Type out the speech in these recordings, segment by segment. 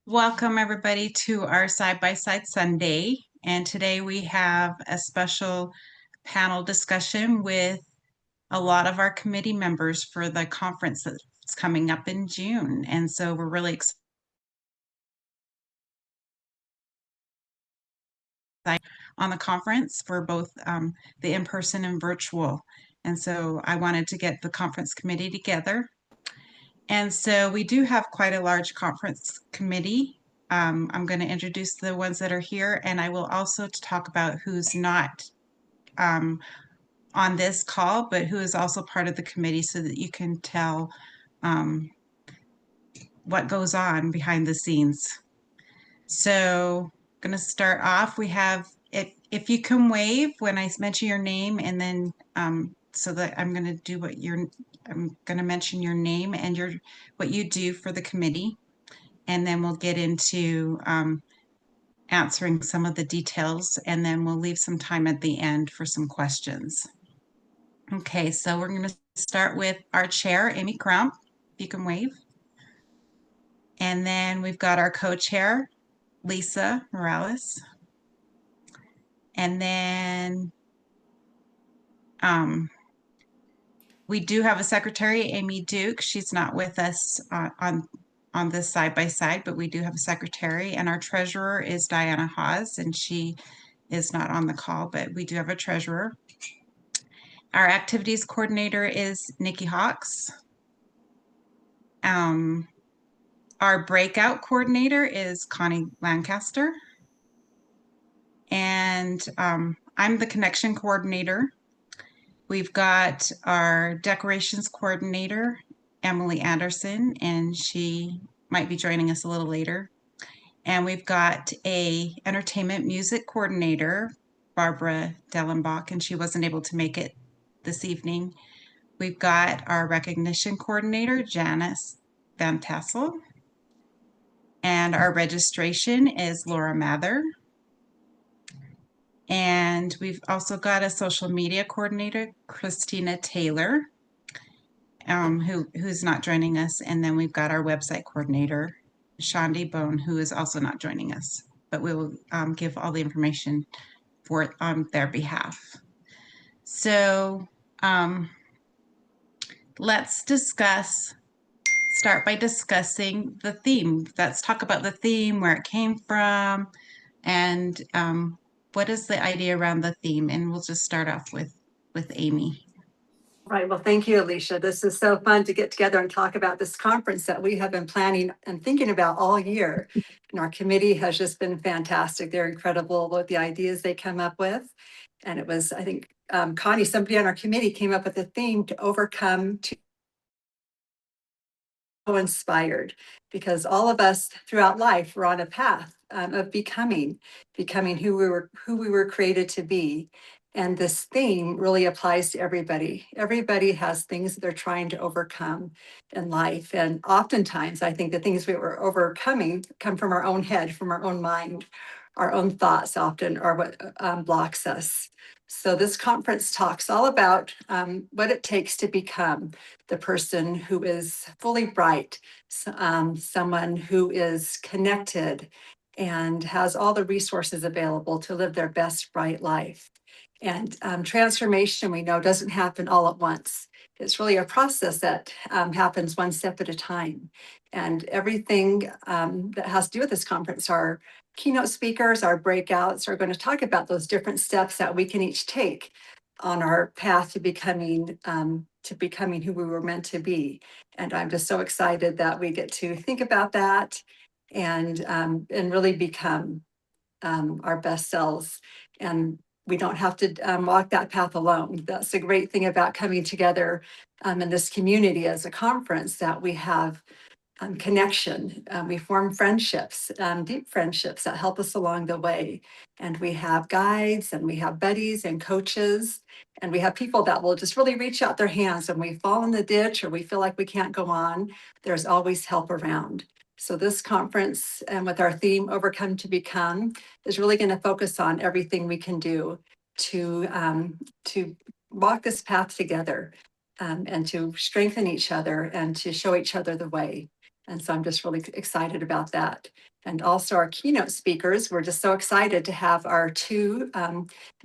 Welcome, everybody, to our Side by Side Sunday. And today we have a special panel discussion with a lot of our committee members for the conference that's coming up in June. And so we're really excited on the conference for both the in-person and virtual. And so I wanted to get the conference committee together. And so we do have quite a large conference committee. I'm going to introduce the ones that are here, and I will also talk about who's not on this call, but who is also part of the committee so that you can tell what goes on behind the scenes. So I'm going to start off. We have, if you can wave when I mention your name, and then so that I'm going to do I'm going to mention your name and what you do for the committee. And then we'll get into answering some of the details, and then we'll leave some time at the end for some questions. Okay, so we're going to start with our chair, Amy Crump, if you can wave. And then we've got our co-chair, Lisa Morales. And then we do have a secretary, Amy Duke. She's not with us on this side by side, but we do have a secretary. And our treasurer is Diana Hawes, and she is not on the call, but we do have a treasurer. Our activities coordinator is Nikki Hawks. Our breakout coordinator is Connie Lancaster. And I'm the connection coordinator. We've got our decorations coordinator, Emily Anderson, and she might be joining us a little later. And we've got a entertainment music coordinator, Barbara Dellenbach, and she wasn't able to make it this evening. We've got our recognition coordinator, Janice Van Tassel. And our registration is Laura Mather. And we've also got a social media coordinator, Christina Taylor, who's not joining us. And then we've got our website coordinator, Shandi Bone, who is also not joining us, but we will give all the information on their behalf. So let's start by discussing the theme. Let's talk about the theme, where it came from, and what is the idea around the theme. And we'll just start off with Amy. Right. Well, thank you, Alicia. This is so fun to get together and talk about this conference that we have been planning and thinking about all year. And our committee has just been fantastic. They're incredible with the ideas they come up with. And it was, I think, Connie, somebody on our committee came up with a theme to overcome to inspired, because all of us throughout life we're on a path of becoming who we were created to be. And this theme really applies to everybody. Everybody has things that they're trying to overcome in life. And oftentimes, I think the things we were overcoming come from our own head, from our own mind. Our own thoughts often are what blocks us. So this conference talks all about what it takes to become the person who is fully bright, someone who is connected and has all the resources available to live their best bright life. And transformation, we know, doesn't happen all at once. It's really a process that happens one step at a time. And everything that has to do with this conference, our keynote speakers, our breakouts, are going to talk about those different steps that we can each take on our path to becoming who we were meant to be. And I'm just so excited that we get to think about that and really become our best selves. And we don't have to walk that path alone. That's the great thing about coming together in this community as a conference, that we have connection. We form friendships, deep friendships that help us along the way. And we have guides, and we have buddies and coaches, and we have people that will just really reach out their hands when we fall in the ditch or we feel like we can't go on. There's always help around. So this conference, and with our theme, Overcome to Become, is really going to focus on everything we can do to walk this path together, and to strengthen each other and to show each other the way. And so I'm just really excited about that. And also our keynote speakers, we're just so excited to have our two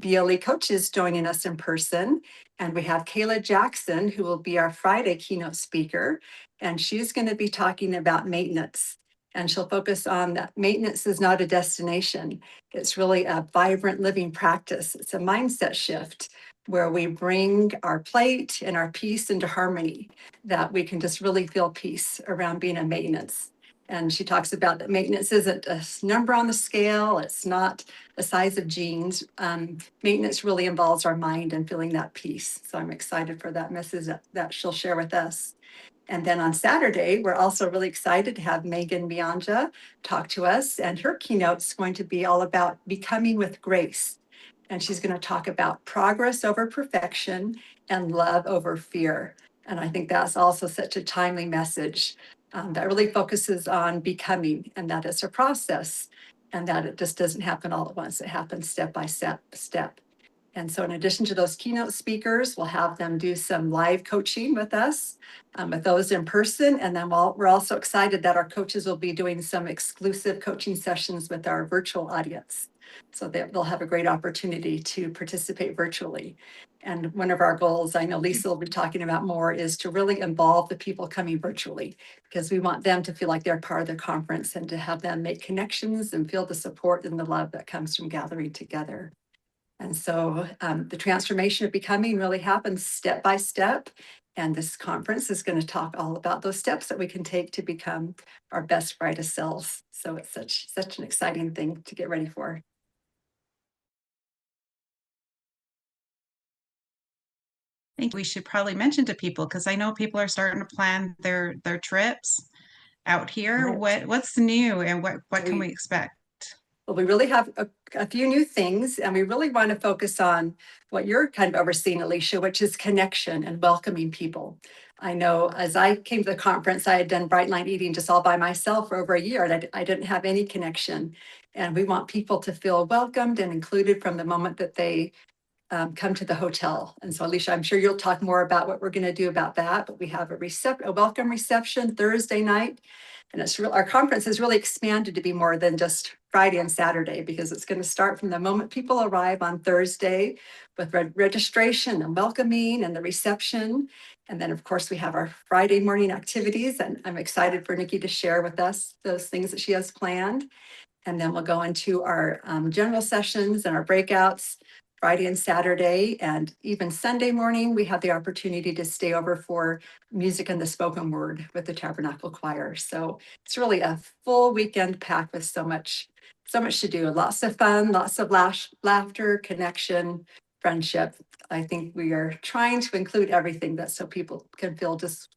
BLE coaches joining us in person. And we have Kayla Jackson, who will be our Friday keynote speaker. And she's going to be talking about maintenance. And she'll focus on that maintenance is not a destination. It's really a vibrant living practice. It's a mindset shift where we bring our plate and our peace into harmony, that we can just really feel peace around being a maintenance. And she talks about that maintenance isn't a number on the scale. It's not the size of jeans. Maintenance really involves our mind and feeling that peace. So I'm excited for that message that she'll share with us. And then on Saturday, we're also really excited to have Megan Bianja talk to us. And her keynote is going to be all about becoming with grace. And she's going to talk about progress over perfection and love over fear. And I think that's also such a timely message that really focuses on becoming, and that it's a process, and that it just doesn't happen all at once. It happens step by step. And so in addition to those keynote speakers, we'll have them do some live coaching with us, with those in person. And then we're also excited that our coaches will be doing some exclusive coaching sessions with our virtual audience. So they'll have a great opportunity to participate virtually. And one of our goals, I know Lisa will be talking about more, is to really involve the people coming virtually, because we want them to feel like they're part of the conference and to have them make connections and feel the support and the love that comes from gathering together. And so the transformation of becoming really happens step by step. And this conference is going to talk all about those steps that we can take to become our best, brightest selves. So it's such an exciting thing to get ready for. I think we should probably mention to people because I know people are starting to plan their trips out here. Right. What's new and what can We we expect? Well, we really have a few new things, and we really want to focus on what you're kind of overseeing, Alicia, which is connection and welcoming people. I know as I came to the conference, I had done Bright Line Eating just all by myself for over a year, and I didn't have any connection. And we want people to feel welcomed and included from the moment that they come to the hotel. And so, Alicia, I'm sure you'll talk more about what we're going to do about that. But we have a welcome reception Thursday night. And our conference has really expanded to be more than just Friday and Saturday, because it's going to start from the moment people arrive on Thursday with registration and welcoming and the reception. And then, of course, we have our Friday morning activities. And I'm excited for Nikki to share with us those things that she has planned. And then we'll go into our general sessions and our breakouts Friday and Saturday. And even Sunday morning, we have the opportunity to stay over for music and the spoken word with the Tabernacle Choir. So it's really a full weekend packed with so much to do. Lots of fun, lots of laughter, connection, friendship. I think we are trying to include everything that so people can feel just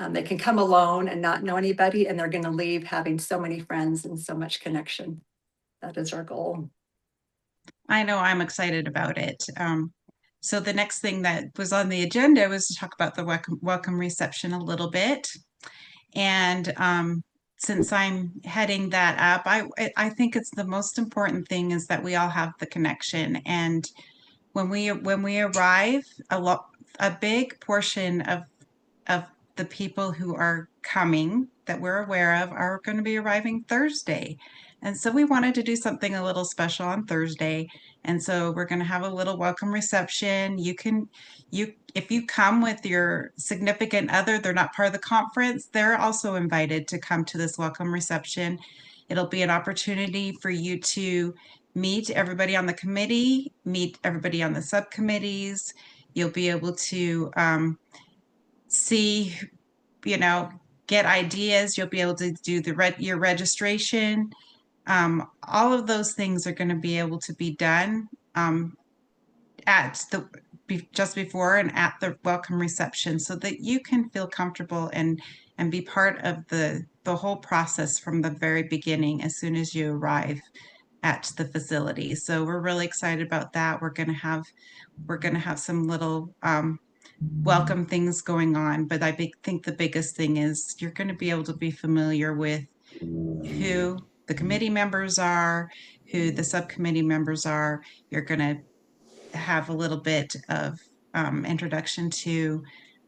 they can come alone and not know anybody, and they're going to leave having so many friends and so much connection. That is our goal. I know I'm excited about it. So the next thing that was on the agenda was to talk about the welcome reception a little bit. And since I'm heading that up, I think it's the most important thing is that we all have the connection. And when we arrive, a big portion of the people who are coming that we're aware of are going to be arriving Thursday. And so we wanted to do something a little special on Thursday. And so we're going to have a little welcome reception. If you come with your significant other, they're not part of the conference, they're also invited to come to this welcome reception. It'll be an opportunity for you to meet everybody on the committee, meet everybody on the subcommittees. You'll be able to see, get ideas. You'll be able to do your registration. All of those things are going to be able to be done at just before and at the welcome reception, so that you can feel comfortable and be part of the whole process from the very beginning as soon as you arrive at the facility. So we're really excited about that. We're going to have some little welcome things going on, but think the biggest thing is you're going to be able to be familiar with who the committee members are, who the subcommittee members are. You're going to have a little bit of introduction to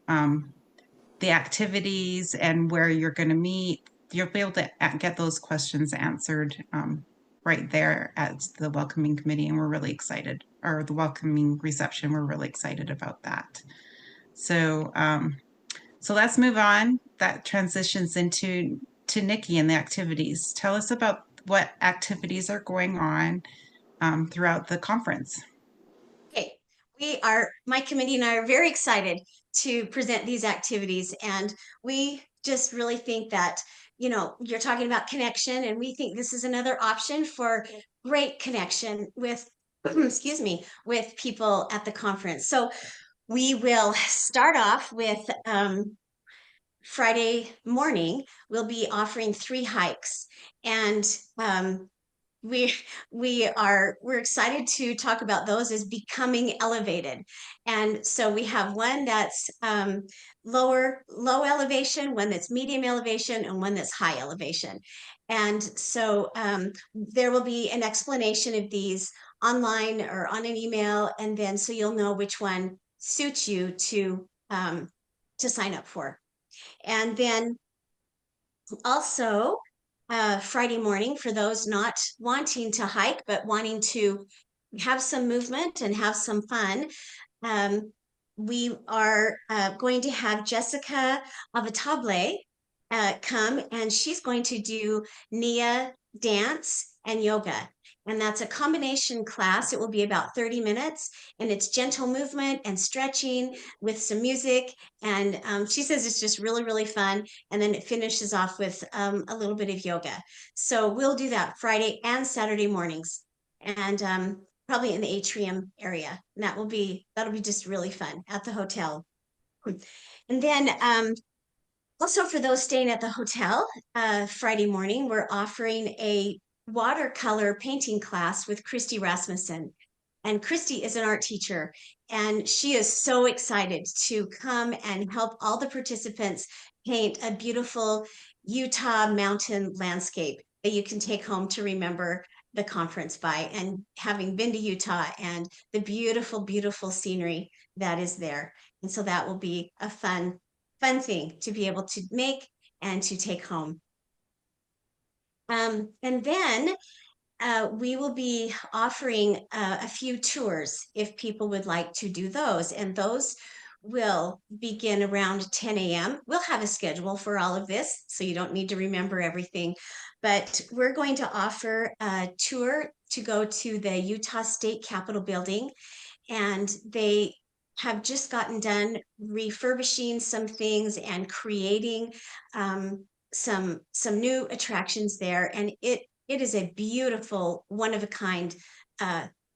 the activities and where you're going to meet, you'll be able to get those questions answered right there at the welcoming committee, and we're really excited, or the welcoming reception. We're really excited about that. So, so let's move on. That transitions into Nikki and the activities. Tell us about what activities are going on throughout the conference. Okay, my committee and I are very excited to present these activities. And we just really think that, you're talking about connection, and we think this is another option for great connection with, excuse me, with people at the conference. So we will start off with Friday morning. We'll be offering 3 hikes, and we we're excited to talk about those as becoming elevated. And so we have one that's low elevation, one that's medium elevation, and one that's high elevation. And so there will be an explanation of these online or on an email, and then so you'll know which one suits you to sign up for. And then also, Friday morning, for those not wanting to hike, but wanting to have some movement and have some fun, um, we are going to have Jessica Avatable come, and she's going to do Nia dance and yoga. And that's a combination class. It will be about 30 minutes, and it's gentle movement and stretching with some music. And she says it's just really, really fun. And then it finishes off with a little bit of yoga. So we'll do that Friday and Saturday mornings, and probably in the atrium area. And that'll be just really fun at the hotel. And then also, for those staying at the hotel, Friday morning, we're offering a watercolor painting class with Christy Rasmussen. And Christy is an art teacher, and she is so excited to come and help all the participants paint a beautiful Utah mountain landscape that you can take home to remember the conference by. And having been to Utah and the beautiful, beautiful scenery that is there. And so that will be a fun thing to be able to make and to take home. And then we will be offering a few tours if people would like to do those. And those will begin around 10 a.m. We'll have a schedule for all of this, so you don't need to remember everything. But we're going to offer a tour to go to the Utah State Capitol building, and they have just gotten done refurbishing some things and creating some new attractions there. And it is a beautiful, one of a kind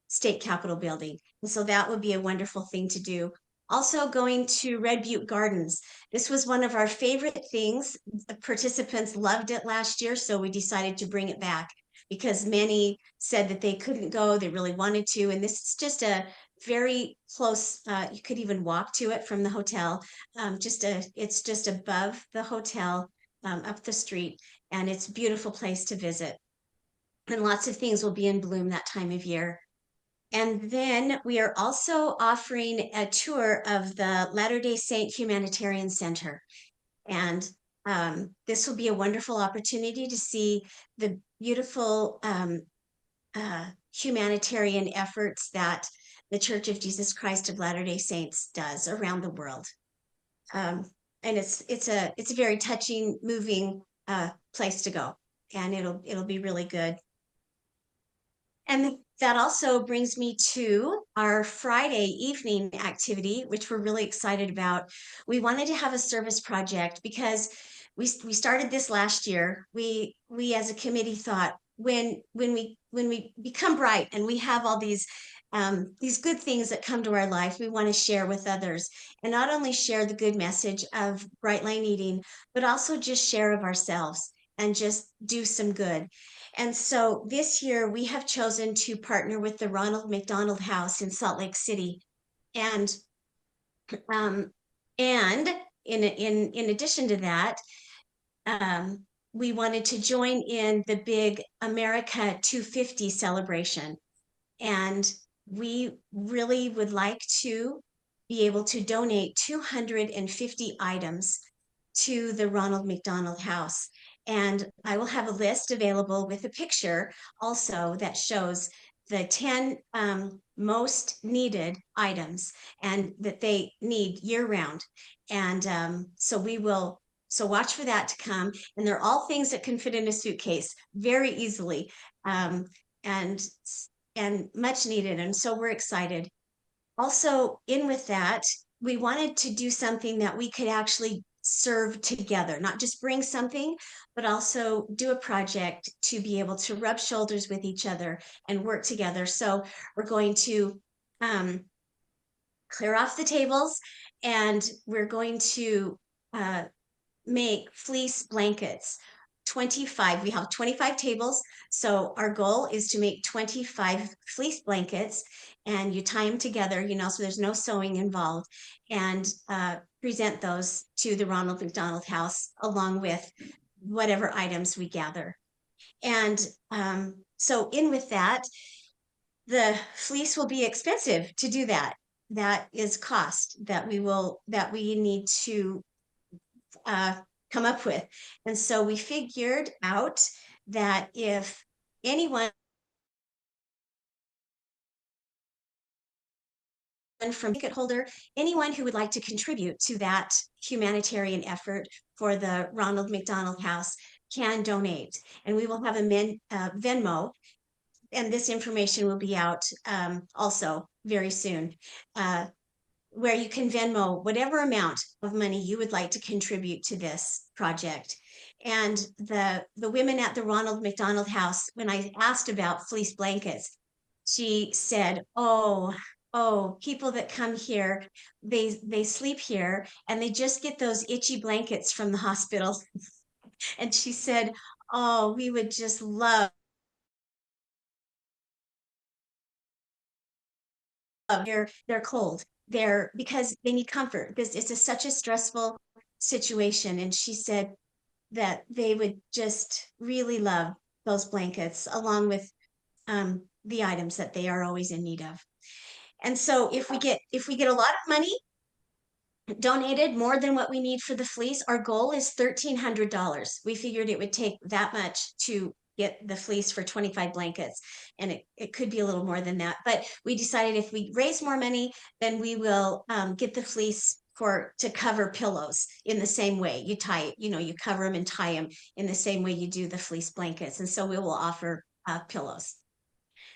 state capitol building. And so that would be a wonderful thing to do. Also, going to Red Butte Gardens. This was one of our favorite things. The participants loved it last year, so we decided to bring it back because many said that they couldn't go, they really wanted to. And this is just a very close, you could even walk to it from the hotel. It's just above the hotel, up the street, and it's a beautiful place to visit. And lots of things will be in bloom that time of year. And then we are also offering a tour of the Latter-day Saint Humanitarian Center. And this will be a wonderful opportunity to see the beautiful humanitarian efforts that the Church of Jesus Christ of Latter-day Saints does around the world. And it's a very touching, moving place to go, and it'll be really good. And that also brings me to our Friday evening activity, which we're really excited about. We wanted to have a service project because we started this last year. We as a committee thought when we become bright and we have all these good things that come to our life, we want to share with others, and not only share the good message of Bright Line Eating, but also just share of ourselves and just do some good. And so this year we have chosen to partner with the Ronald McDonald House in Salt Lake City. And um, and in addition to that, we wanted to join in the big America 250 celebration. And we really would like to be able to donate 250 items to the Ronald McDonald House. And I will have a list available with a picture also that shows the 10 most needed items and that they need year round. And so watch for that to come. And they're all things that can fit in a suitcase very easily, and much needed. And so we're excited. Also, in with that, we wanted to do something that we could actually serve together, not just bring something, but also do a project to be able to rub shoulders with each other and work together. So we're going to clear off the tables, and we're going to uh, make fleece blankets. 25, we have 25 tables. So our goal is to make 25 fleece blankets, and you tie them together, so there's no sewing involved, and present those to the Ronald McDonald House along with whatever items we gather. And so in with that, the fleece will be expensive to do that. That is cost that we need to uh, come up with. And so we figured out that if anyone from ticket holder, anyone who would like to contribute to that humanitarian effort for the Ronald McDonald House can donate. And we will have a Venmo, and this information will be out also very soon. Where you can Venmo whatever amount of money you would like to contribute to this project. And the women at the Ronald McDonald House, when I asked about fleece blankets, she said, oh, people that come here, they sleep here and they just get those itchy blankets from the hospital. And she said, oh, we would just love, they're cold. They're because they need comfort because such a stressful situation. And she said that they would just really love those blankets along with the items that they are always in need of. And so if we get a lot of money donated, more than what we need for the fleece, our goal is $1,300. We figured it would take that much to get the fleece for 25 blankets, and it could be a little more than that, but we decided if we raise more money, then we will get the fleece to cover pillows in the same way. You tie it, you cover them and tie them in the same way you do the fleece blankets. And so we will offer pillows.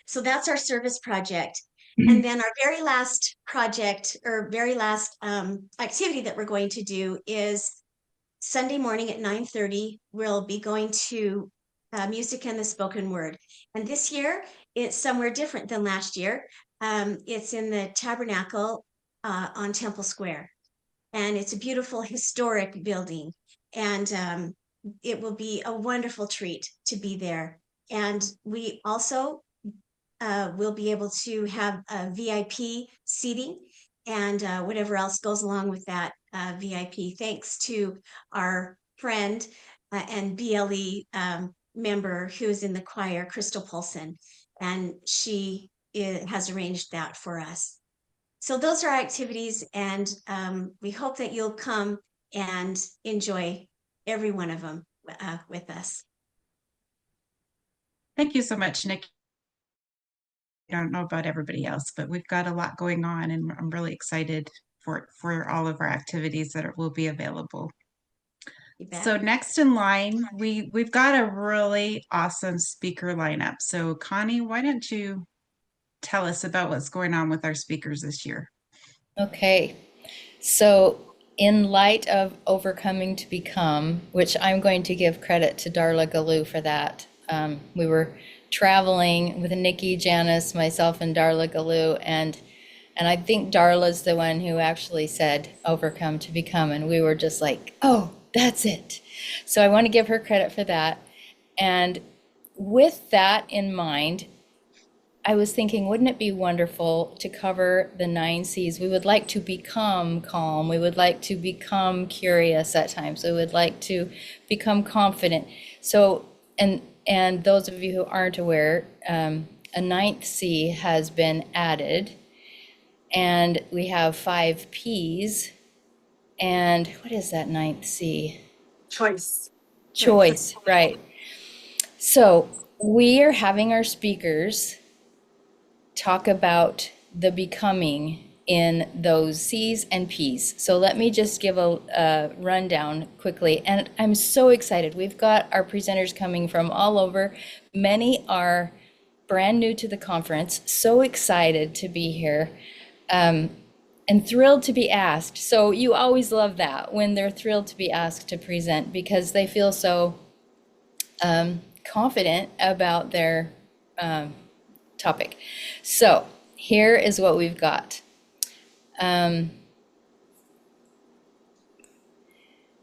So that's our service project. And then our very last project or very last activity that we're going to do is Sunday morning at 9:30. We'll be going to music and the spoken word. And this year it's somewhere different than last year. It's in the Tabernacle on Temple Square. And it's a beautiful historic building. And it will be a wonderful treat to be there. And we also we'll be able to have VIP seating and whatever else goes along with that VIP. Thanks to our friend and BLE member who is in the choir, Crystal Polson, and she has arranged that for us. So those are our activities, and we hope that you'll come and enjoy every one of them with us. Thank you so much, Nikki. I don't know about everybody else, but we've got a lot going on, and I'm really excited for all of our activities that will be available. So next in line, we've got a really awesome speaker lineup. So Connie, why don't you tell us about what's going on with our speakers this year? Okay, so in light of Overcoming to Become, which I'm going to give credit to Darla Galoo for that. We were traveling with Nikki, Janice, myself, and Darla Galoo, and I think Darla's the one who actually said Overcome to Become, and we were just like, oh, that's it. So I want to give her credit for that. And with that in mind, I was thinking, wouldn't it be wonderful to cover the 9 C's? We would like to become calm. We would like to become curious at times. We would like to become confident. So, and those of you who aren't aware, a 9th C has been added, and we have 5 P's. And what is that 9th C? Choice. Choice, right. So we are having our speakers talk about the becoming in those C's and P's. So let me just give a rundown quickly. And I'm so excited. We've got our presenters coming from all over. Many are brand new to the conference. So excited to be here. And thrilled to be asked. So you always love that when they're thrilled to be asked to present because they feel so confident about their topic. So here is what we've got.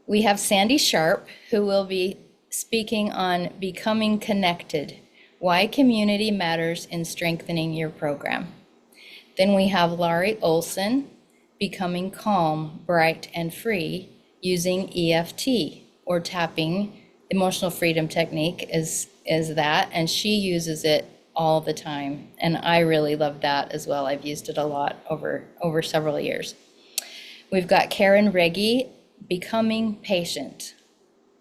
We have Sandy Sharp, who will be speaking on becoming connected, why community matters in strengthening your program. Then we have Laurie Olson, becoming calm, bright, and free using EFT or tapping. Emotional freedom technique is that, and she uses it all the time. And I really love that as well. I've used it a lot over several years. We've got Karen Reggie, becoming patient.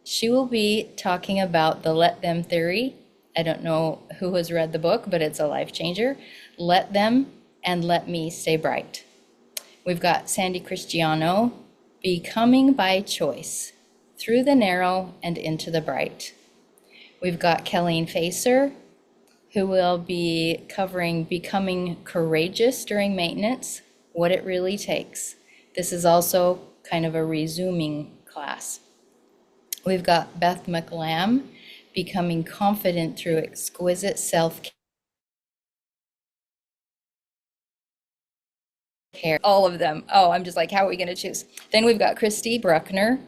She will be talking about the let them theory. I don't know who has read the book, but it's a life changer. Let them and let me stay bright. We've got Sandy Cristiano, becoming by choice, through the narrow and into the bright. We've got Colleen Facer, who will be covering becoming courageous during maintenance, what it really takes. This is also kind of a resuming class. We've got Beth McLam, becoming confident through exquisite self-care. All of them. Oh, I'm just like, how are we going to choose? Then we've got Christy Bruckner,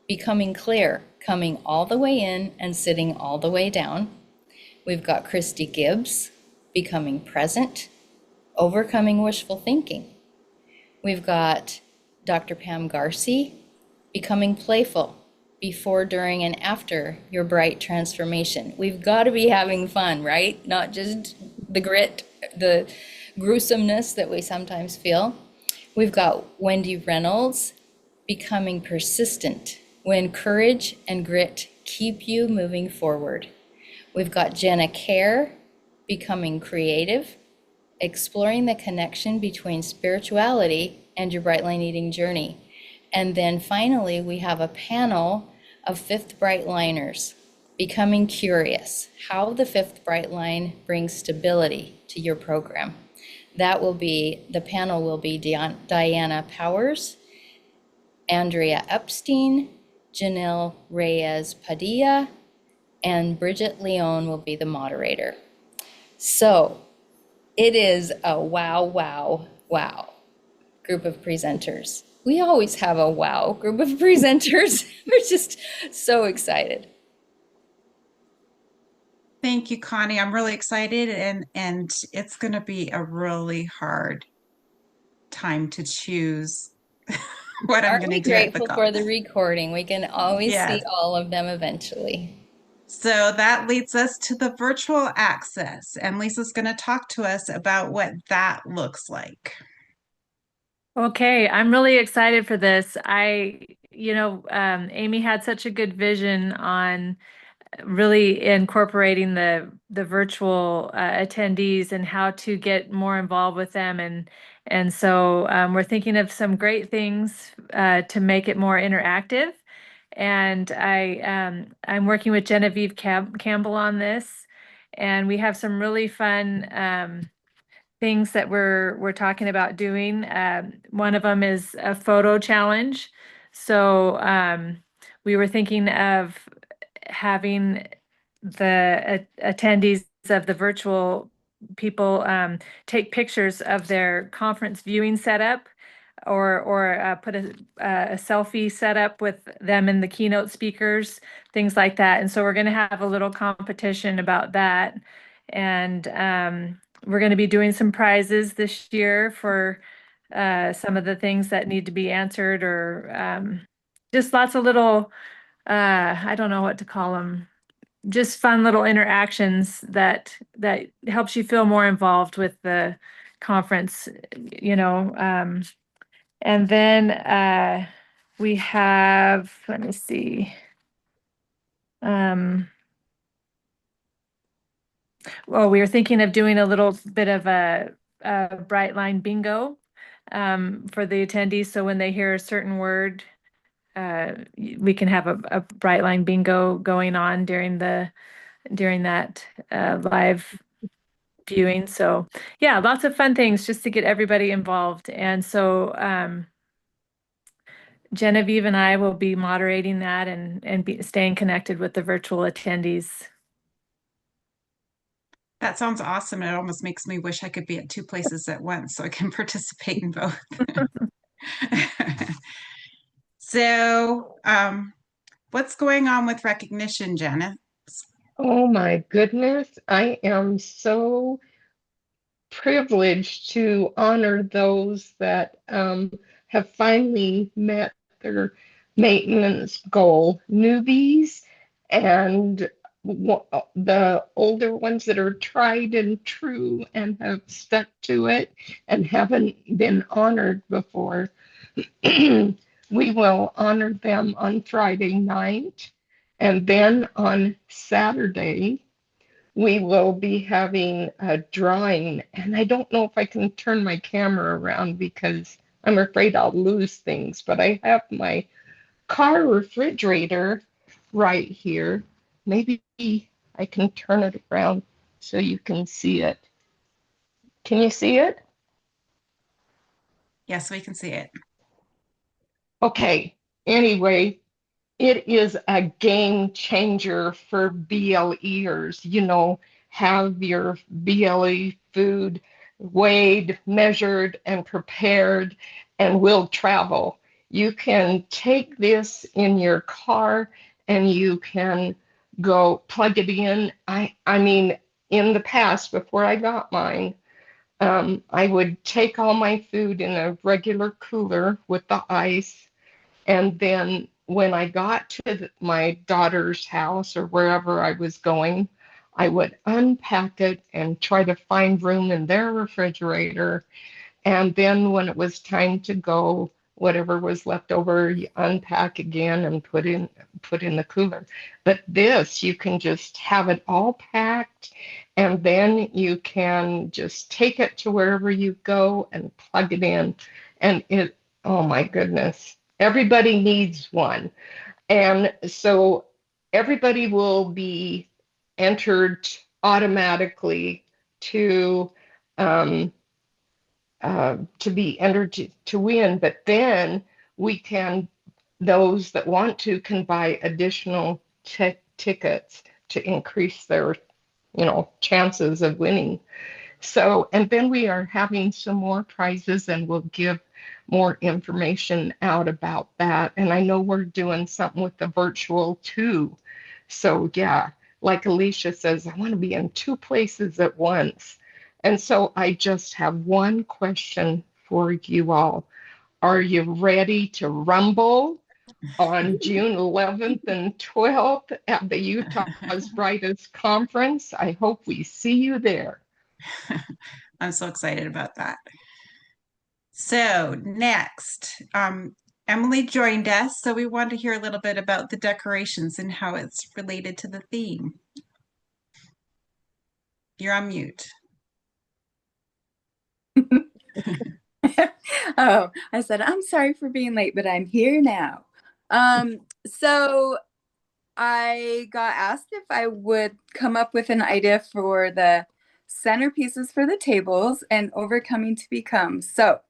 becoming clear, coming all the way in and sitting all the way down. We've got Christy Gibbs, becoming present, overcoming wishful thinking. We've got Dr. Pam Garci, becoming playful, before, during, and after your bright transformation. We've got to be having fun, right? Not just the grit, the gruesomeness that we sometimes feel. We've got Wendy Reynolds, becoming persistent, when courage and grit keep you moving forward. We've got Jenna Kerr, becoming creative, exploring the connection between spirituality and your Bright Line Eating journey. And then finally, we have a panel of fifth Bright Liners, becoming curious, how the fifth Bright Line brings stability to your program. The panel will be Diana Powers, Andrea Epstein, Janelle Reyes Padilla, and Bridget Leon will be the moderator. So it is a wow group of presenters. We always have a wow group of presenters. We're just so excited. Thank you, Connie. I'm really excited, and it's going to be a really hard time to choose what I'm Aren't going we to do at the grateful for the conference. recording? We can always see Yes. all of them eventually. So that leads us to the virtual access, and Lisa's going to talk to us about what that looks like. Okay, I'm really excited for this. Amy had such a good vision on really incorporating the virtual attendees and how to get more involved with them, and so we're thinking of some great things to make it more interactive. And I'm working with Genevieve Campbell on this, and we have some really fun things that we're talking about doing. One of them is a photo challenge. So we were thinking of having the attendees of the virtual people take pictures of their conference viewing setup, or put a selfie setup with them and the keynote speakers, things like that. And so we're going to have a little competition about that. And we're going to be doing some prizes this year for some of the things that need to be answered, or just lots of little, I don't know what to call them, just fun little interactions that helps you feel more involved with the conference, and then we have, let me see. Well, we were thinking of doing a little bit of a bright line bingo for the attendees. So when they hear a certain word, we can have a bright line bingo going on during that live viewing. So yeah, lots of fun things just to get everybody involved. And so Genevieve and I will be moderating that and be staying connected with the virtual attendees. That sounds awesome. It almost makes me wish I could be at two places at once so I can participate in both. So, what's going on with recognition, Janet? Oh my goodness, I am so privileged to honor those that have finally met their maintenance goal, newbies and the older ones that are tried and true and have stuck to it and haven't been honored before. We will honor them on Friday night, and then on Saturday we will be having a drawing. And I don't know if I can turn my camera around because I'm afraid I'll lose things, but I have my car refrigerator right here. Maybe I can turn it around so you can see it. Can you see it? Yes, we can see it. Okay. Anyway, it is a game changer for BLEers. Have your BLE food weighed, measured, and prepared, and will travel. You can take this in your car and you can go plug it in. I mean, in the past, before I got mine, I would take all my food in a regular cooler with the ice, and then when I got to my daughter's house or wherever I was going, I would unpack it and try to find room in their refrigerator. And then when it was time to go, whatever was left over, you unpack again and put in the cooler. But this, you can just have it all packed, and then you can just take it to wherever you go and plug it in. And oh my goodness, everybody needs one. And so everybody will be entered automatically to um, be entered to win. But then those that want to can buy additional tickets to increase their chances of winning. So, and then we are having some more prizes, and we'll give more information out about that. And I know we're doing something with the virtual too. So yeah, like Alicia says, I want to be in two places at once. And so I just have one question for you all. Are you ready to rumble on June 11th and 12th at the Utah's Brightest Conference? I hope we see you there. I'm so excited about that. So next, Emily joined us, so we want to hear a little bit about the decorations and how it's related to the theme. You're on mute. Oh, I said, I'm sorry for being late, but I'm here now. So I got asked if I would come up with an idea for the centerpieces for the tables and overcoming to become. So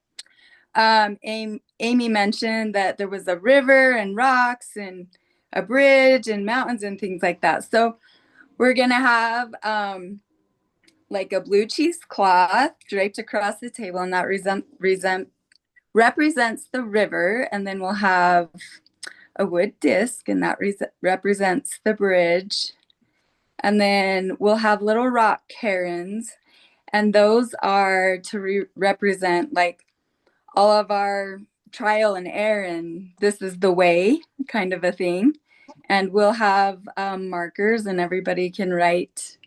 Amy mentioned that there was a river and rocks and a bridge and mountains and things like that. So we're going to have like a blue cheesecloth draped across the table, and that represents the river. And then we'll have a wood disc, and that represents the bridge. And then we'll have little rock herons, and those are to represent like all of our trial and error, and this is the way kind of a thing. And we'll have markers, and everybody can write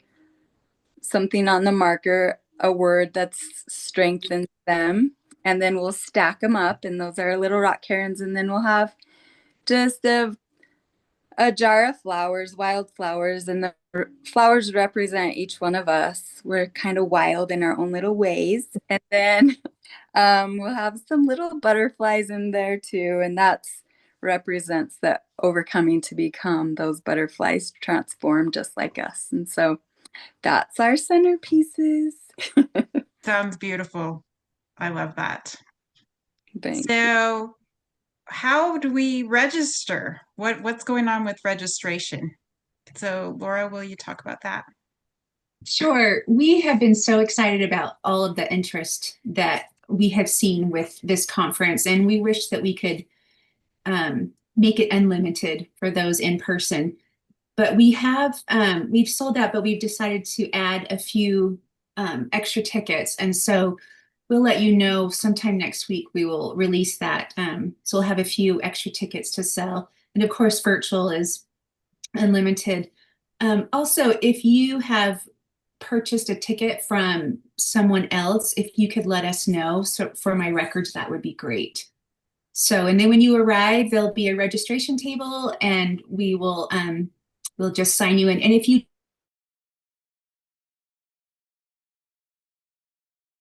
something on the marker, a word that's strengthens them. And then we'll stack them up, and those are little rock herons. And then we'll have just a jar of flowers, wild flowers, and the flowers represent each one of us. We're kind of wild in our own little ways. And then we'll have some little butterflies in there too, and that's represents the overcoming to become. Those butterflies transform just like us. And so that's our centerpieces. Sounds beautiful. I love that. Thank you. So, how do we register? What's going on with registration? So, Laura, will you talk about that? Sure. We have been so excited about all of the interest that we have seen with this conference, and we wish that we could make it unlimited for those in person. But we've sold out, but we've decided to add a few extra tickets. And so we'll let you know sometime next week. We will release that. So we'll have a few extra tickets to sell. And of course, virtual is unlimited. Also, if you have purchased a ticket from someone else, if you could let us know, so for my records, that would be great. So, and then when you arrive, there'll be a registration table, and we will we'll just sign you in. And if you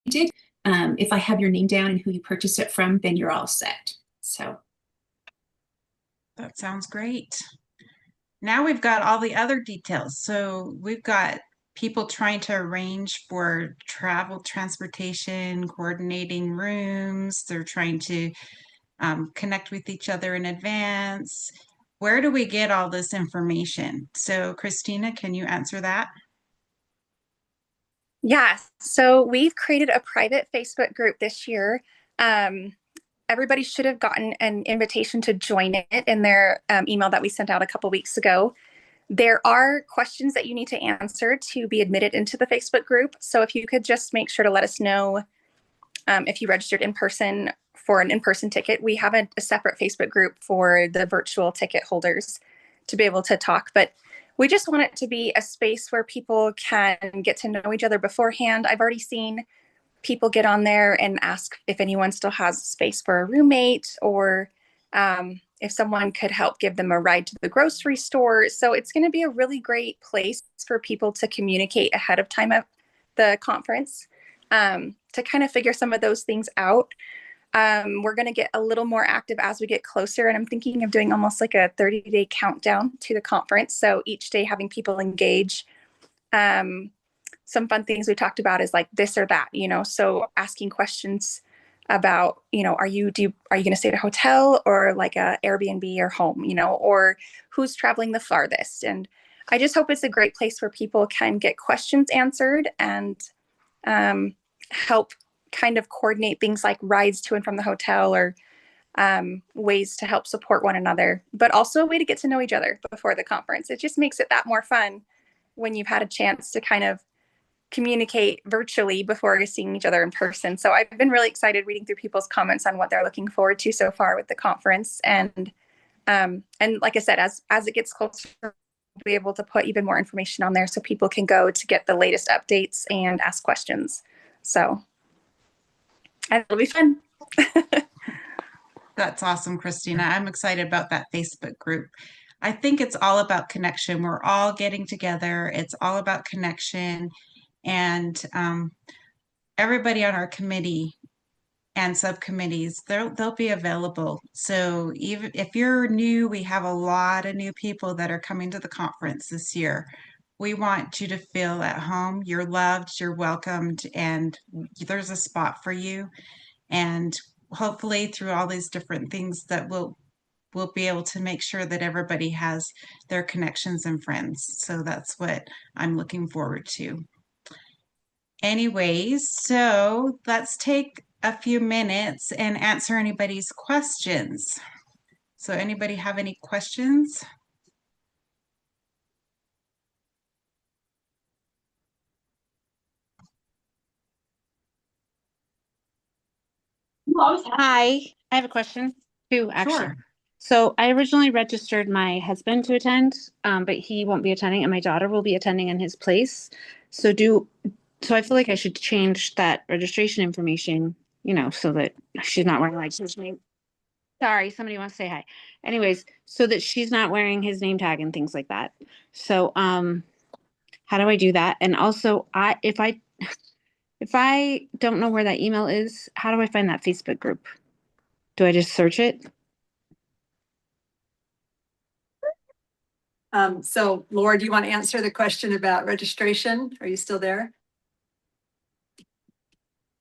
did, if I have your name down and who you purchased it from, then you're all set. So That sounds great. Now we've got all the other details. So we've got people trying to arrange for travel, transportation, coordinating rooms. They're trying to connect with each other in advance. Where do we get all this information? So, Christina, can you answer that? Yeah, so we've created a private Facebook group this year. Everybody should have gotten an invitation to join it in their email that we sent out a couple weeks ago. There are questions that you need to answer to be admitted into the Facebook group. So if you could just make sure to let us know if you registered in person for an in-person ticket. We have a separate Facebook group for the virtual ticket holders to be able to talk. But we just want it to be a space where people can get to know each other beforehand. I've already seen people get on there and ask if anyone still has space for a roommate, or if someone could help give them a ride to the grocery store. So it's going to be a really great place for people to communicate ahead of time at the conference, to kind of figure some of those things out. We're going to get a little more active as we get closer, and I'm thinking of doing almost like a 30-day countdown to the conference. So each day having people engage. Some fun things we talked about is like this or that, so asking questions about, are you going to stay at a hotel or like a Airbnb or home, or who's traveling the farthest. And I just hope it's a great place where people can get questions answered and help kind of coordinate things like rides to and from the hotel, or ways to help support one another, but also a way to get to know each other before the conference. It just makes it that more fun when you've had a chance to kind of communicate virtually before seeing each other in person. So I've been really excited reading through people's comments on what they're looking forward to so far with the conference. And like I said, as it gets closer, we'll be able to put even more information on there so people can go to get the latest updates and ask questions. So it'll be fun. That's awesome, Christina. I'm excited about that Facebook group. I think it's all about connection. We're all getting together. It's all about connection. And everybody on our committee and subcommittees, they'll be available. So even if you're new, we have a lot of new people that are coming to the conference this year. We want you to feel at home. You're loved, you're welcomed, and there's a spot for you. And hopefully through all these different things that we'll be able to make sure that everybody has their connections and friends. So that's what I'm looking forward to. Anyways, so let's take a few minutes and answer anybody's questions. So anybody have any questions? Hi, I have a question too, actually. Sure. So I originally registered my husband to attend, but he won't be attending, and my daughter will be attending in his place. So I feel like I should change that registration information, so that she's not wearing like his name. Sorry, somebody wants to say hi. Anyways, so that she's not wearing his name tag and things like that. So, how do I do that? And also, if I don't know where that email is, how do I find that Facebook group? Do I just search it? So Laura, do you want to answer the question about registration? Are you still there?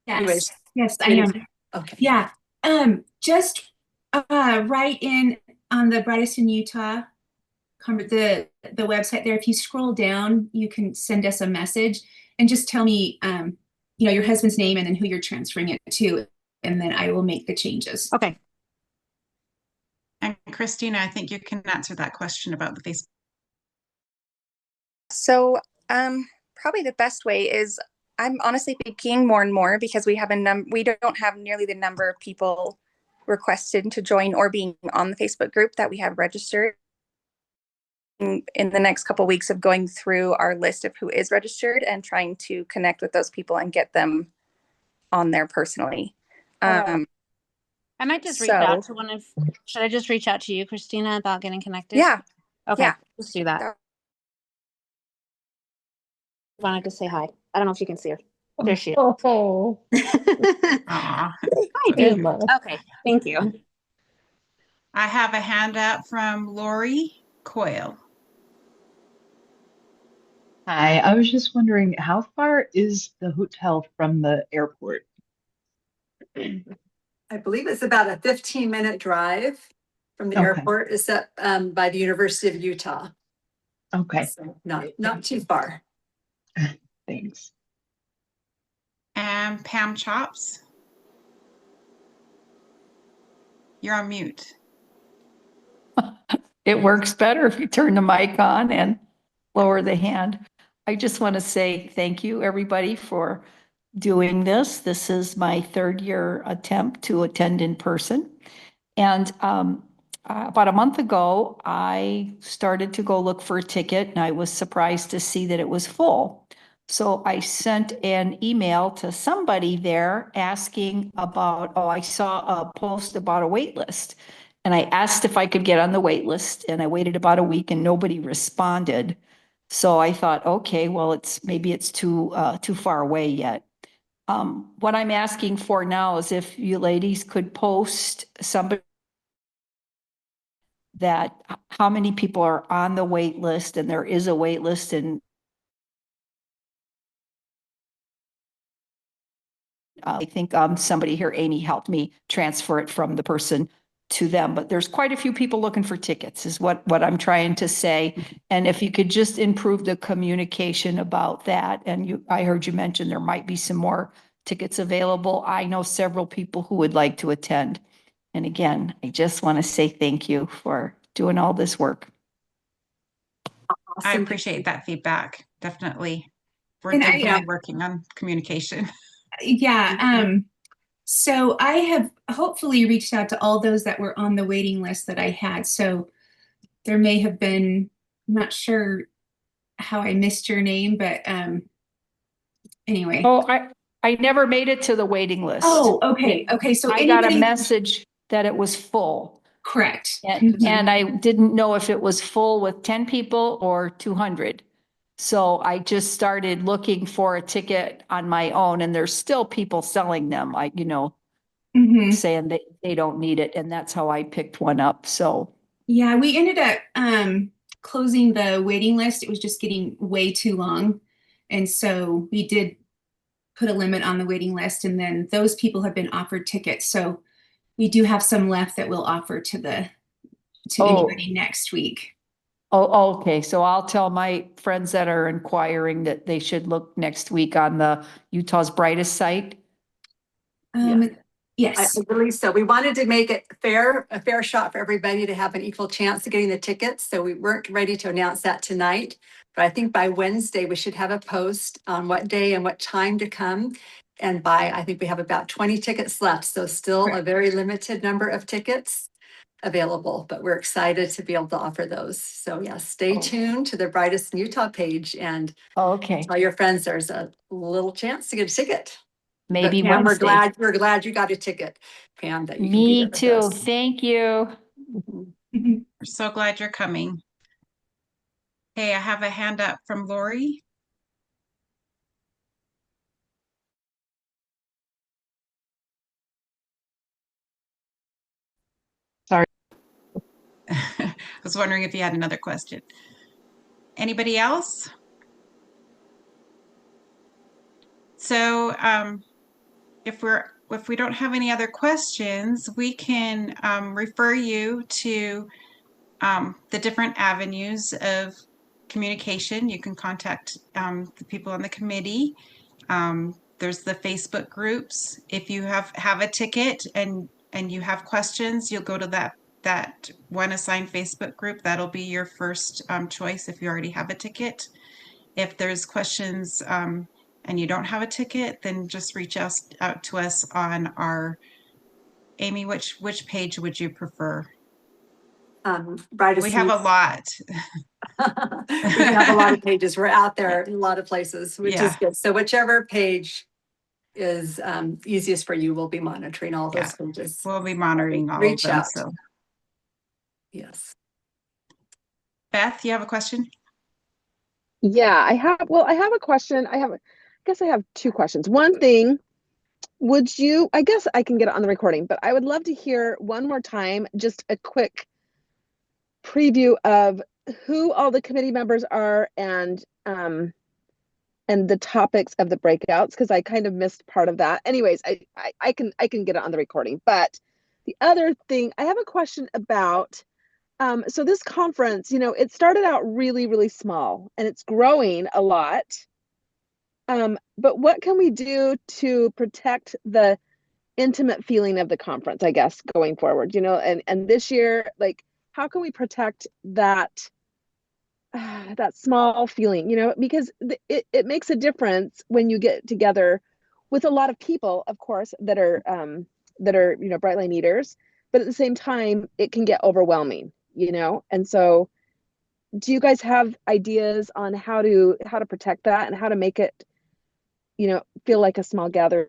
Yes, Anyways, yes, I am. okay. Yeah, just write in on the Brightest in Utah, the website there. If you scroll down, you can send us a message and just tell me, you know, your husband's name and then who you're transferring it to, and then I will make the changes. Okay. And Christina, I think you can answer that question about the Facebook. So, probably the best way is I'm honestly thinking more and more because we have we don't have nearly the number of people requested to join or being on the Facebook group that we have registered. In the next couple of weeks of going through our list of who is registered and trying to connect with those people and get them on there personally. I might just reach out So to should I just reach out to you, Christina, about getting connected? yeah, Okay, yeah. let's do that. Wanted to say hi. I don't know if you can see her. There she is. Oh, Aw. Hi, dude. Okay, thank you. I have a hand up from Lori Coyle. Hi, I was just wondering, how far is the hotel from the airport? I believe it's about a 15-minute drive from the Okay. airport. It's up by the University of Utah. Okay, So not too far. thanks. And Pam Chops. You're on mute. It works better if you turn the mic on and lower the hand. I just want to say thank you, everybody, for doing this. This is my third year attempt to attend in person. And about a month ago, I started to go look for a ticket, and I was surprised to see that it was full. So I sent an email to somebody there asking about, I saw a post about a wait list. And I asked if I could get on the wait list, and I waited about a week and nobody responded. So I thought, okay, well, maybe it's too far away yet. What I'm asking for now is if you ladies could post somebody that how many people are on the wait list, and there is a wait list, and I think somebody here, Amy, helped me transfer it from the person to them, but there's quite a few people looking for tickets is what I'm trying to say. And if you could just improve the communication about that, and I heard you mention there might be some more tickets available. I know several people who would like to attend. And again, I just want to say thank you for doing all this work. I Awesome. appreciate that feedback. Definitely. We're And definitely working on communication. Yeah. So I have hopefully reached out to all those that were on the waiting list that I had. So there may have been, I'm not sure how I missed your name, but anyway. Oh, I never made it to the waiting list. Oh, okay. Okay. So I got a message that it was full. Correct. And I didn't know if it was full with 10 people or 200. So I just started looking for a ticket on my own, and there's still people selling them, saying they don't need it. And that's how I picked one up. So yeah, we ended up closing the waiting list. It was just getting way too long. And so we did put a limit on the waiting list, and then those people have been offered tickets. So we do have some left that we'll offer to anybody next week. Oh, okay. So I'll tell my friends that are inquiring that they should look next week on the Utah's Brightest site. Yes. I believe so. We wanted to make it a fair shot for everybody to have an equal chance of getting the tickets. So we weren't ready to announce that tonight. But I think by Wednesday, we should have a post on what day and what time to come. And I think we have about 20 tickets left. So still a very limited number of tickets available, but we're excited to be able to offer those. So yeah, stay tuned to the Brightest in Utah page and tell your friends there's a little chance to get a ticket. maybe Pam, Wednesday. we're glad you got a ticket, Pam, that you can be Me there with too. us. Thank you. Mhm. We're so glad you're coming. Hey, I have a hand up from Lori. Sorry. I was wondering if you had another question. Anybody else? So if we don't have any other questions, we can refer you to the different avenues of communication. You can contact the people on the committee. There's the Facebook groups. If you have a ticket and you have questions, you'll go to that one assigned Facebook group. That'll be your first choice if you already have a ticket. If there's questions and you don't have a ticket, then just reach out to us on our Amy. Which page would you prefer? Brightest. We have a lot. We do have a lot of pages. We're out there in a lot of places, which is Yeah. good. So whichever page is easiest for you, we'll be monitoring all those pages. We'll be monitoring all of Reach them. out. So, yes. Beth, you have a question? Yeah, I have a question. I guess I have two questions. One thing, I guess I can get it on the recording, but I would love to hear one more time, just a quick preview of who all the committee members are and the topics of the breakouts, because I kind of missed part of that. Anyways, I can get it on the recording. But the other thing, I have a question about so this conference, it started out really, really small and it's growing a lot. But what can we do to protect the intimate feeling of the conference, I guess, going forward, and this year, like, how can we protect that that small feeling, because it makes a difference when you get together with a lot of people, of course, that are Brightline eaters, but at the same time, it can get overwhelming, and so do you guys have ideas on how to protect that and how to make it, feel like a small gathering,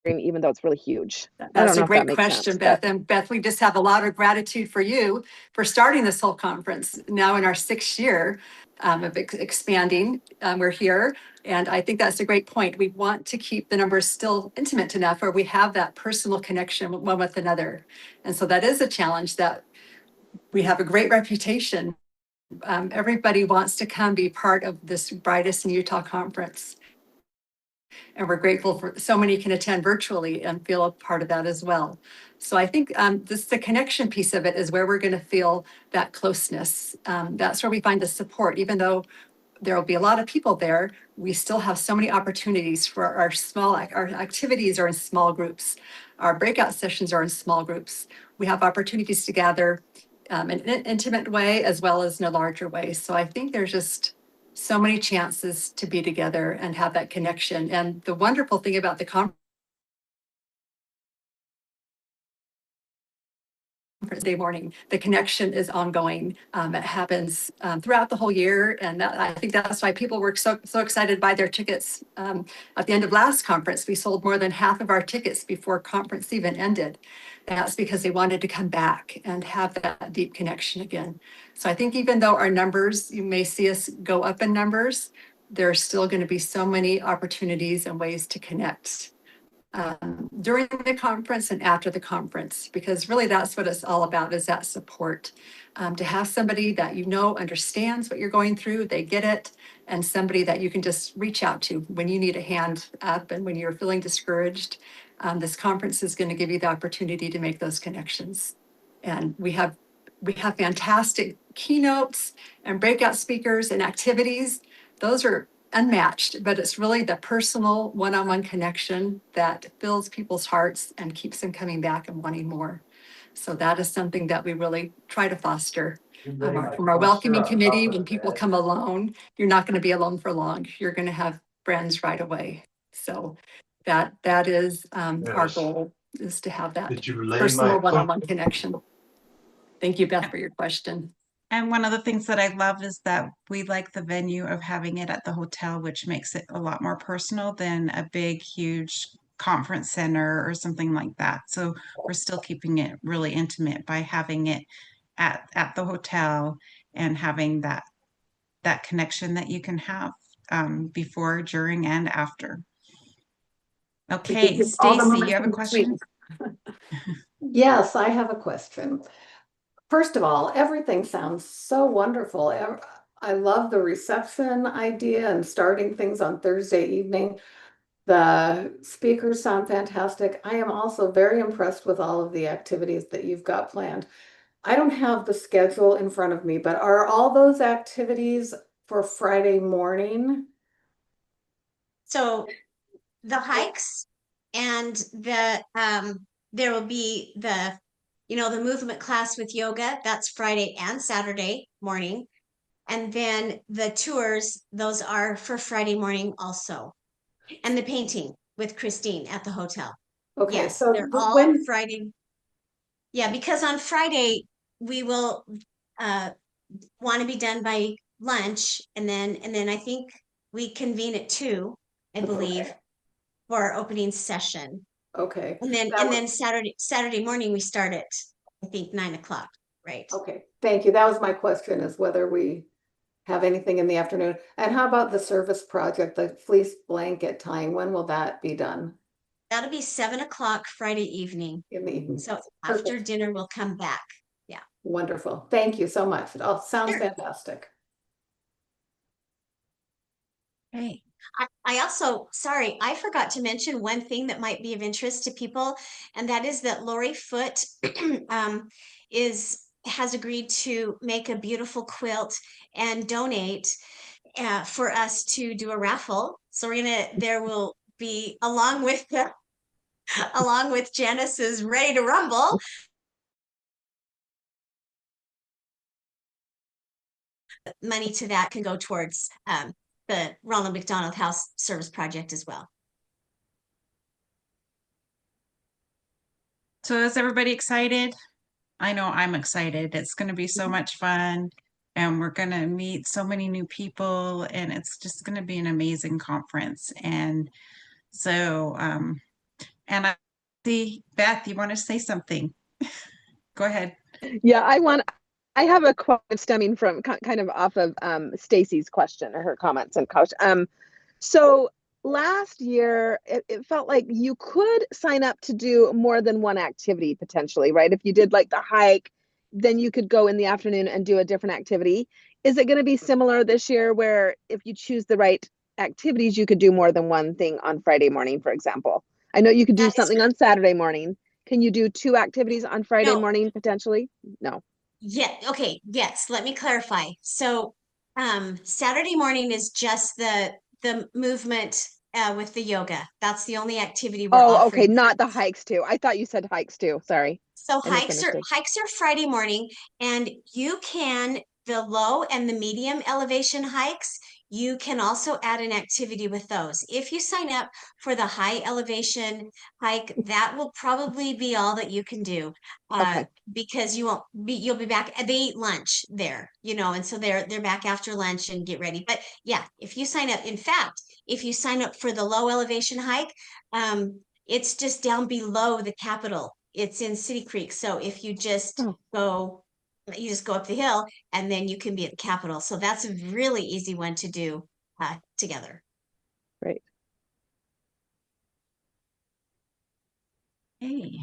even though it's really huge? That's a great question, Beth. And Beth, we just have a lot of gratitude for you for starting this whole conference now in our 6th year of expanding. We're here. And I think that's a great point. We want to keep the numbers still intimate enough where we have that personal connection one with another. And so that is a challenge that we have a great reputation. Everybody wants to come be part of this Brightest in Utah conference. And we're grateful for so many can attend virtually and feel a part of that as well. So I think the connection piece of it is where we're going to feel that closeness. That's where we find the support. Even though there will be a lot of people there, we still have so many opportunities for our activities are in small groups. Our breakout sessions are in small groups. We have opportunities to gather in an intimate way as well as in a larger way. So I think there's just so many chances to be together and have that connection. And the wonderful thing about the conference day morning, the connection is ongoing. It happens throughout the whole year. And I think that's why people were so excited by their tickets. At the end of last conference, we sold more than half of our tickets before conference even ended. And that's because they wanted to come back and have that deep connection again. So I think even though our numbers, you may see us go up in numbers, there's still going to be so many opportunities and ways to connect during the conference and after the conference, because really that's what it's all about, is that support. To have somebody that understands what you're going through, they get it, and somebody that you can just reach out to when you need a hand up and when you're feeling discouraged. This conference is going to give you the opportunity to make those connections. And we have fantastic keynotes and breakout speakers and activities. Those are unmatched, but it's really the personal one-on-one connection that fills people's hearts and keeps them coming back and wanting more. So that is something that we really try to foster. From our welcoming committee, when people come alone, you're not going to be alone for long. You're going to have friends right away. So that is our goal, is to have that personal one-on-one connection. Thank you, Beth, for your question. And one of the things that I love is that we like the venue of having it at the hotel, which makes it a lot more personal than a big, huge conference center or something like that. So we're still keeping it really intimate by having it at the hotel and having that connection that you can have before, during, and after. Okay, All the Stacy, you moments have a in question? between. Yes, I have a question. First of all, everything sounds so wonderful. I love the reception idea and starting things on Thursday evening. The speakers sound fantastic. I am also very impressed with all of the activities that you've got planned. I don't have the schedule in front of me, but are all those activities for Friday morning? So the hikes and there will be the movement class with yoga. That's Friday and Saturday morning. And then the tours, those are for Friday morning also. And the painting with Christine at the hotel. Okay, Yes, so they're all when, Friday. Yeah, because on Friday we will uh want to be done by lunch, and then I think we convene at 2, I believe, for our opening session. okay, And then that and was, then Saturday morning we start at, I think, 9 o'clock. Right. okay, thank you. That was my question, is whether we have anything in the afternoon. And how about the service project, the fleece blanket tying? When will that be done? That'll be 7 o'clock Friday evening. In the evening. So after Perfect. dinner we'll come back. Yeah. Wonderful. Thank you so much. It all sounds Sure. fantastic. Hey. I also, sorry, I forgot to mention one thing that might be of interest to people, and that is that Lori Foote um, has agreed to make a beautiful quilt and donate for us to do a raffle. So there will be, along with Janice's Ready to Rumble, money to that can go towards the Ronald McDonald House Service Project as well. So is everybody excited? I know I'm excited. It's going to be so much fun, and we're going to meet so many new people, and it's just going to be an amazing conference. And so, and I see Beth, you want to say something? Go ahead. Yeah, I have a quote stemming from kind of off of Stacy's question or her comments and coach. So last year, it felt like you could sign up to do more than one activity potentially, right? If you did like the hike, then you could go in the afternoon and do a different activity. Is it going to be similar this year where if you choose the right activities, you could do more than one thing on Friday morning, for example? I know you could do That is something on Saturday morning. Can you do two activities on Friday no. morning potentially? No. Yeah, okay, yes, let me clarify. So, Saturday morning is just the movement with the yoga. That's the only activity we're Oh, okay, offering. not the hikes too. I thought you said hikes too. Sorry. So I misunderstood. hikes are Friday morning, and you can, the low and the medium elevation hikes, you can also add an activity with those. If you sign up for the high elevation hike, that will probably be all that you can do. Okay. Because you'll be back. They eat lunch there, and so they're back after lunch and get ready. But yeah, if you sign up, in fact, if you sign up for the low elevation hike, it's just down below the Capitol. It's in City Creek. So if you just Oh, go up the hill, and then you can be at the Capitol. So that's a really easy one to do together. great. Hey.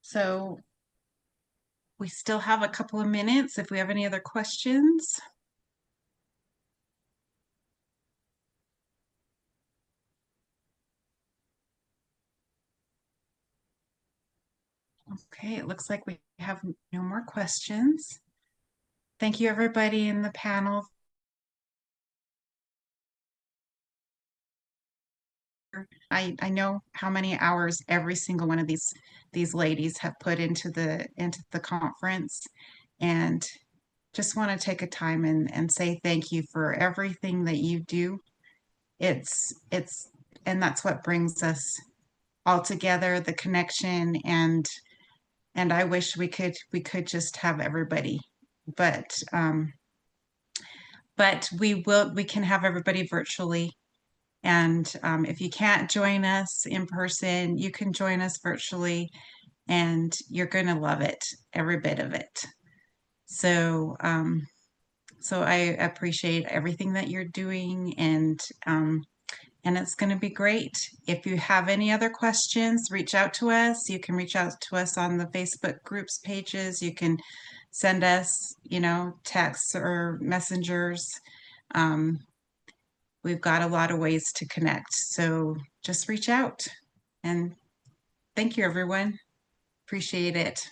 So we still have a couple of minutes if we have any other questions. Okay, it looks like we have no more questions. Thank you, everybody in the panel. I know how many hours every single one of these ladies have put into the conference, and just want to take a time and say thank you for everything that you do. It's and that's what brings us all together, the connection and and I wish we could just have everybody, but we can have everybody virtually. And if you can't join us in person, you can join us virtually, and you're going to love it, every bit of it. So, so I appreciate everything that you're doing, and it's going to be great. If you have any other questions, reach out to us. You can reach out to us on the Facebook groups pages. You can send us, texts or messengers. We've got a lot of ways to connect. So just reach out. And thank you, everyone. Appreciate it.